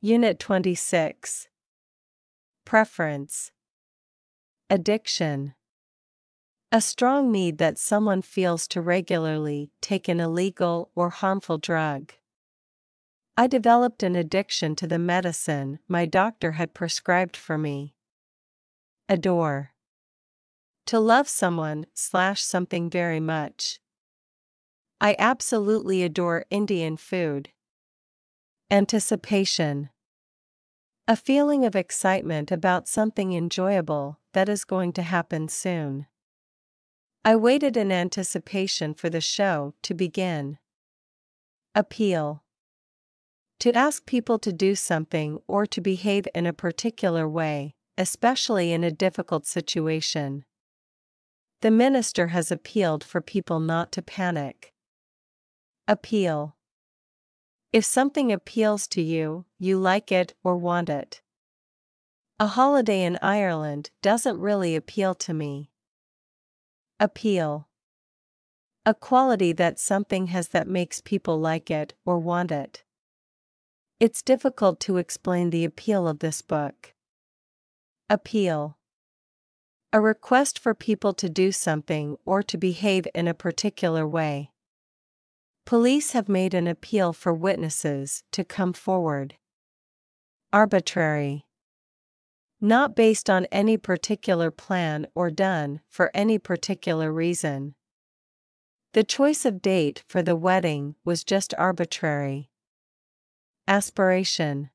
Unit 26. Preference. Addiction. A strong need that someone feels to regularly take an illegal or harmful drug. I developed an addiction to the medicine my doctor had prescribed for me. Adore. To love someone/something very much. I absolutely adore Indian food. Anticipation. A feeling of excitement about something enjoyable that is going to happen soon. I waited in anticipation for the show to begin. Appeal. To ask people to do something or to behave in a particular way, especially in a difficult situation. The minister has appealed for people not to panic. Appeal. If something appeals to you, you like it or want it. A holiday in Ireland doesn't really appeal to me. Appeal. A quality that something has that makes people like it or want it. It's difficult to explain the appeal of this book. Appeal. A request for people to do something or to behave in a particular way. Police have made an appeal for witnesses to come forward. Arbitrary. Not based on any particular plan or done for any particular reason. The choice of date for the wedding was just arbitrary. Aspiration.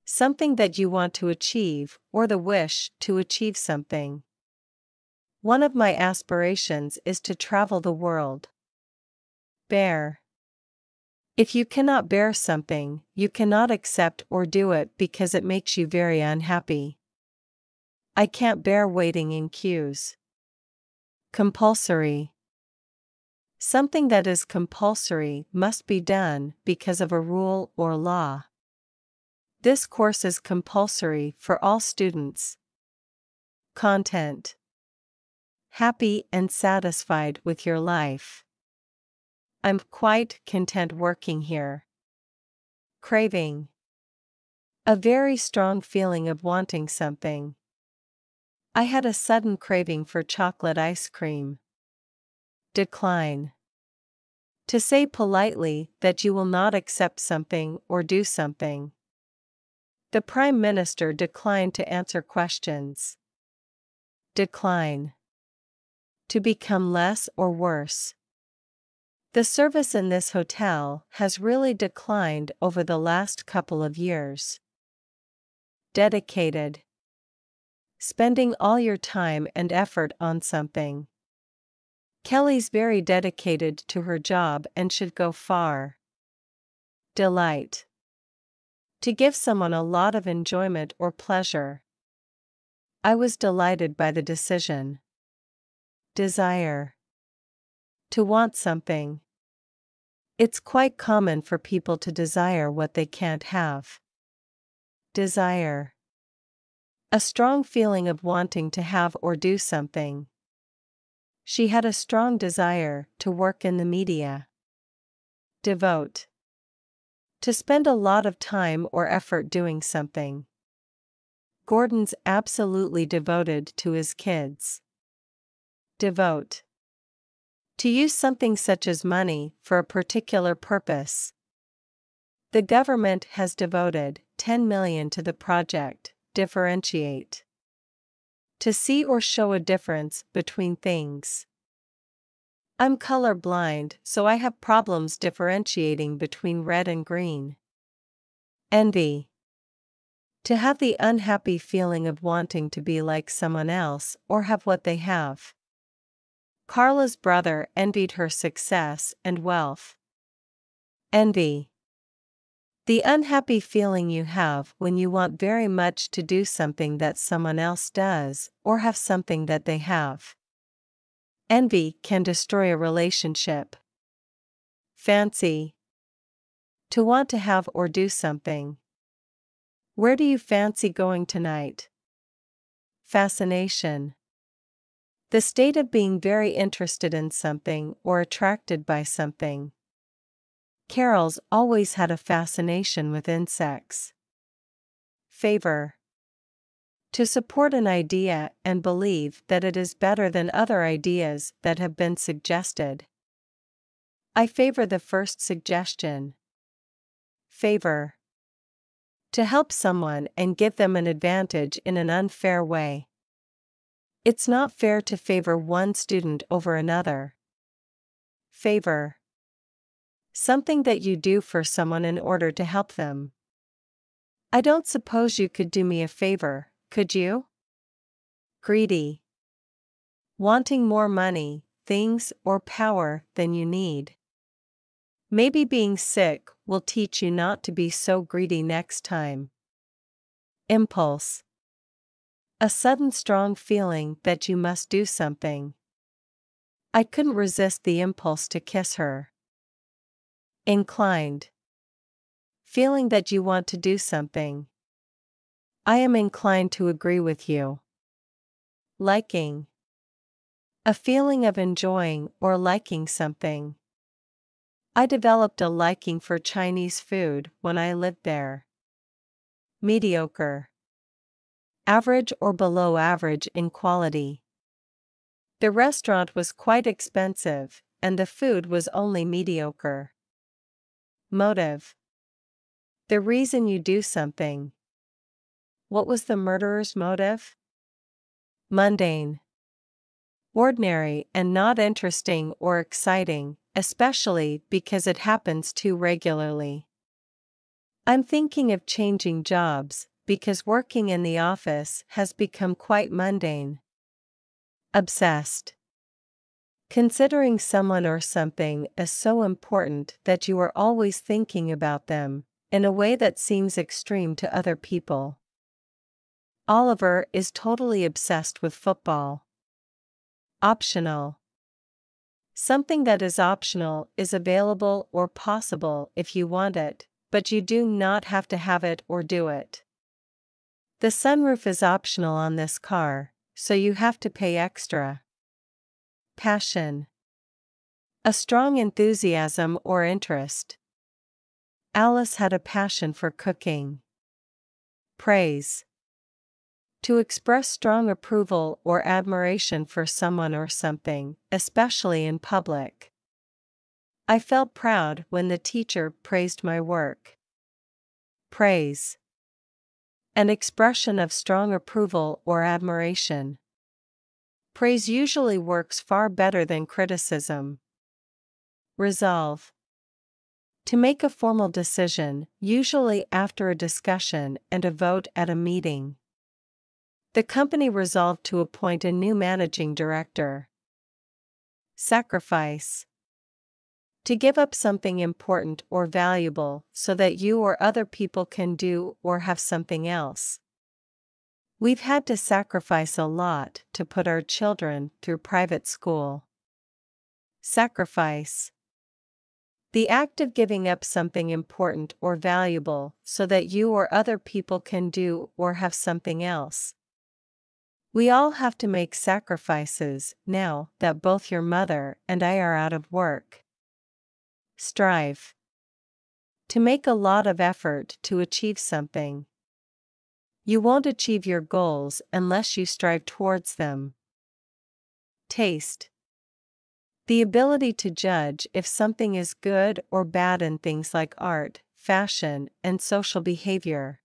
Something that you want to achieve or the wish to achieve something. One of my aspirations is to travel the world. Bear. If you cannot bear something, you cannot accept or do it because it makes you very unhappy. I can't bear waiting in queues. Compulsory. Something that is compulsory must be done because of a rule or law. This course is compulsory for all students. Content. Happy and satisfied with your life. I'm quite content working here. Craving. A very strong feeling of wanting something. I had a sudden craving for chocolate ice cream. Decline. To say politely that you will not accept something or do something. The Prime Minister declined to answer questions. Decline. To become less or worse. The service in this hotel has really declined over the last couple of years. Dedicated. Spending all your time and effort on something. Kelly's very dedicated to her job and should go far. Delight. To give someone a lot of enjoyment or pleasure. I was delighted by the decision. Desire. To want something. It's quite common for people to desire what they can't have. Desire. A strong feeling of wanting to have or do something. She had a strong desire to work in the media. Devote. To spend a lot of time or effort doing something. Gordon's absolutely devoted to his kids. Devote. To use something such as money for a particular purpose. The government has devoted $10 million to the project. Differentiate. To see or show a difference between things. I'm color blind, so I have problems differentiating between red and green. Envy. To have the unhappy feeling of wanting to be like someone else or have what they have. Carla's brother envied her success and wealth. Envy. The unhappy feeling you have when you want very much to do something that someone else does, or have something that they have. Envy can destroy a relationship. Fancy. To want to have or do something. Where do you fancy going tonight? Fascination. The state of being very interested in something or attracted by something. Carol's always had a fascination with insects. Favor. To support an idea and believe that it is better than other ideas that have been suggested. I favor the first suggestion. Favor. To help someone and give them an advantage in an unfair way. It's not fair to favor one student over another. Favor. Something that you do for someone in order to help them. I don't suppose you could do me a favor, could you? Greedy. Wanting more money, things, or power than you need. Maybe being sick will teach you not to be so greedy next time. Impulse. A sudden strong feeling that you must do something. I couldn't resist the impulse to kiss her. Inclined. Feeling that you want to do something. I am inclined to agree with you. Liking. A feeling of enjoying or liking something. I developed a liking for Chinese food when I lived there. Mediocre. Average or below average in quality. The restaurant was quite expensive, and the food was only mediocre. Motive. The reason you do something. What was the murderer's motive? Mundane. Ordinary and not interesting or exciting, especially because it happens too regularly. I'm thinking of changing jobs, because working in the office has become quite mundane. Obsessed. Considering someone or something as so important that you are always thinking about them, in a way that seems extreme to other people. Oliver is totally obsessed with football. Optional. Something that is optional is available or possible if you want it, but you do not have to have it or do it. The sunroof is optional on this car, so you have to pay extra. Passion. A strong enthusiasm or interest. Alice had a passion for cooking. Praise. To express strong approval or admiration for someone or something, especially in public. I felt proud when the teacher praised my work. Praise. An expression of strong approval or admiration. Praise usually works far better than criticism. Resolve. To make a formal decision, usually after a discussion and a vote at a meeting. The company resolved to appoint a new managing director. Sacrifice. To give up something important or valuable so that you or other people can do or have something else. We've had to sacrifice a lot to put our children through private school. Sacrifice. The act of giving up something important or valuable so that you or other people can do or have something else. We all have to make sacrifices now that both your mother and I are out of work. Strive. To make a lot of effort to achieve something. You won't achieve your goals unless you strive towards them. Taste. The ability to judge if something is good or bad in things like art, fashion, and social behavior.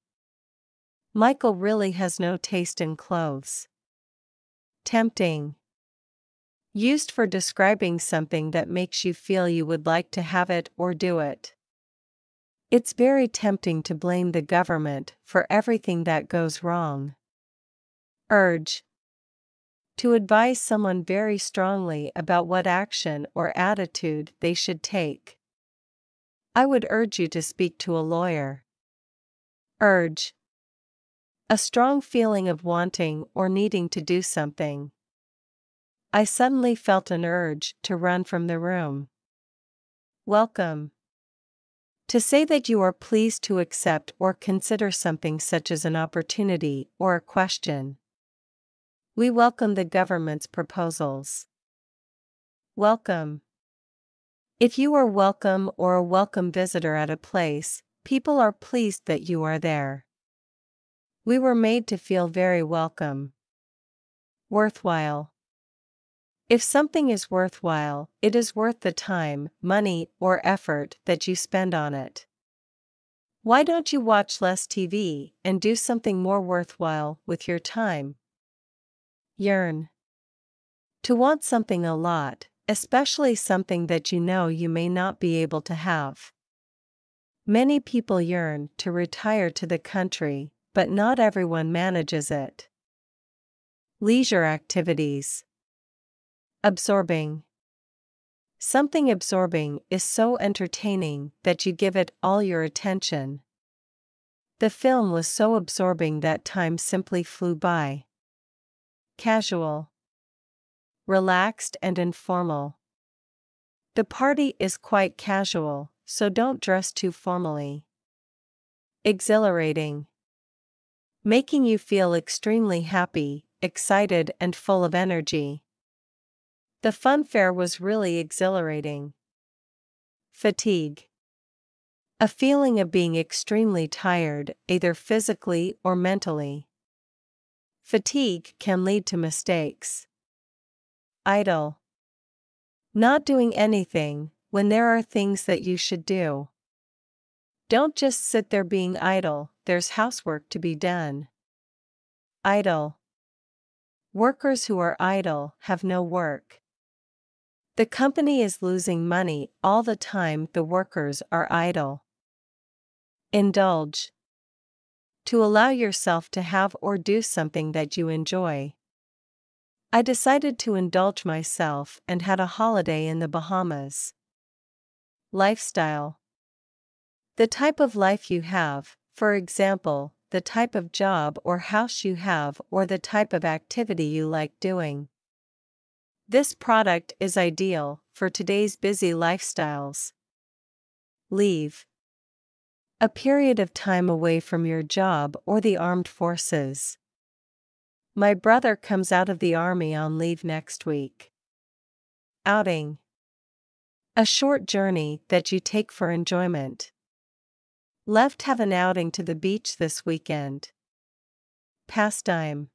Michael really has no taste in clothes. Tempting. Used for describing something that makes you feel you would like to have it or do it. It's very tempting to blame the government for everything that goes wrong. Urge. To advise someone very strongly about what action or attitude they should take. I would urge you to speak to a lawyer. Urge. A strong feeling of wanting or needing to do something. I suddenly felt an urge to run from the room. Welcome. To say that you are pleased to accept or consider something such as an opportunity or a question. We welcome the government's proposals. Welcome. If you are welcome or a welcome visitor at a place, people are pleased that you are there. We were made to feel very welcome. Worthwhile. If something is worthwhile, it is worth the time, money, or effort that you spend on it. Why don't you watch less TV and do something more worthwhile with your time? Yearn. To want something a lot, especially something that you know you may not be able to have. Many people yearn to retire to the country, but not everyone manages it. Leisure activities. Absorbing. Something absorbing is so entertaining that you give it all your attention. The film was so absorbing that time simply flew by. Casual. Relaxed and informal. The party is quite casual, so don't dress too formally. Exhilarating. Making you feel extremely happy, excited and full of energy. The funfair was really exhilarating. Fatigue. A feeling of being extremely tired, either physically or mentally. Fatigue can lead to mistakes. Idle. Not doing anything, when there are things that you should do. Don't just sit there being idle, there's housework to be done. Idle. Workers who are idle have no work. The company is losing money all the time the workers are idle. Indulge. To allow yourself to have or do something that you enjoy. I decided to indulge myself and had a holiday in the Bahamas. Lifestyle. The type of life you have, for example, the type of job or house you have or the type of activity you like doing. This product is ideal for today's busy lifestyles. Leave. A period of time away from your job or the armed forces. My brother comes out of the army on leave next week. Outing. A short journey that you take for enjoyment. Left have an outing to the beach this weekend. Pastime.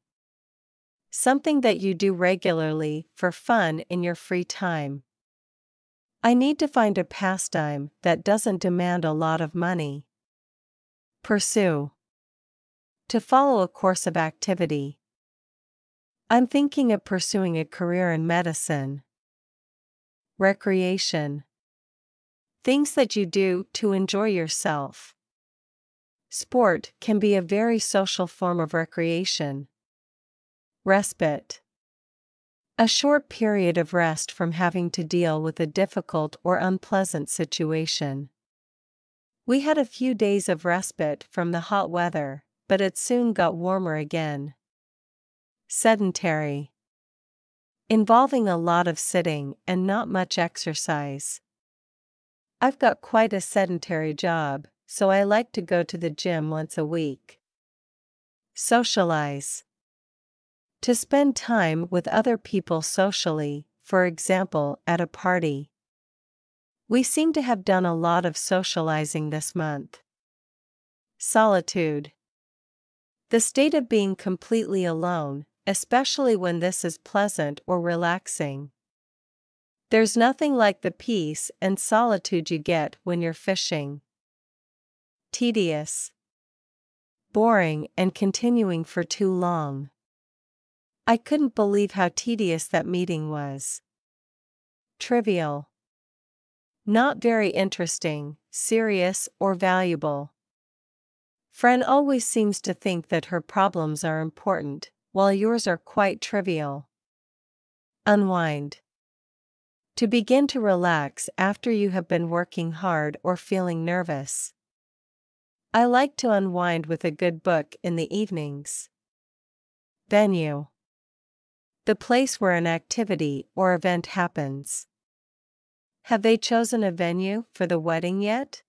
Something that you do regularly for fun in your free time. I need to find a pastime that doesn't demand a lot of money. Pursue. To follow a course of activity. I'm thinking of pursuing a career in medicine. Recreation. Things that you do to enjoy yourself. Sport can be a very social form of recreation. Respite. A short period of rest from having to deal with a difficult or unpleasant situation. We had a few days of respite from the hot weather, but it soon got warmer again. Sedentary. Involving a lot of sitting and not much exercise. I've got quite a sedentary job, so I like to go to the gym once a week. Socialize. To spend time with other people socially, for example, at a party. We seem to have done a lot of socializing this month. Solitude. The state of being completely alone, especially when this is pleasant or relaxing. There's nothing like the peace and solitude you get when you're fishing. Tedious. Boring and continuing for too long. I couldn't believe how tedious that meeting was. Trivial. Not very interesting, serious, or valuable. Fran always seems to think that her problems are important, while yours are quite trivial. Unwind. To begin to relax after you have been working hard or feeling nervous. I like to unwind with a good book in the evenings. Venue. The place where an activity or event happens. Have they chosen a venue for the wedding yet?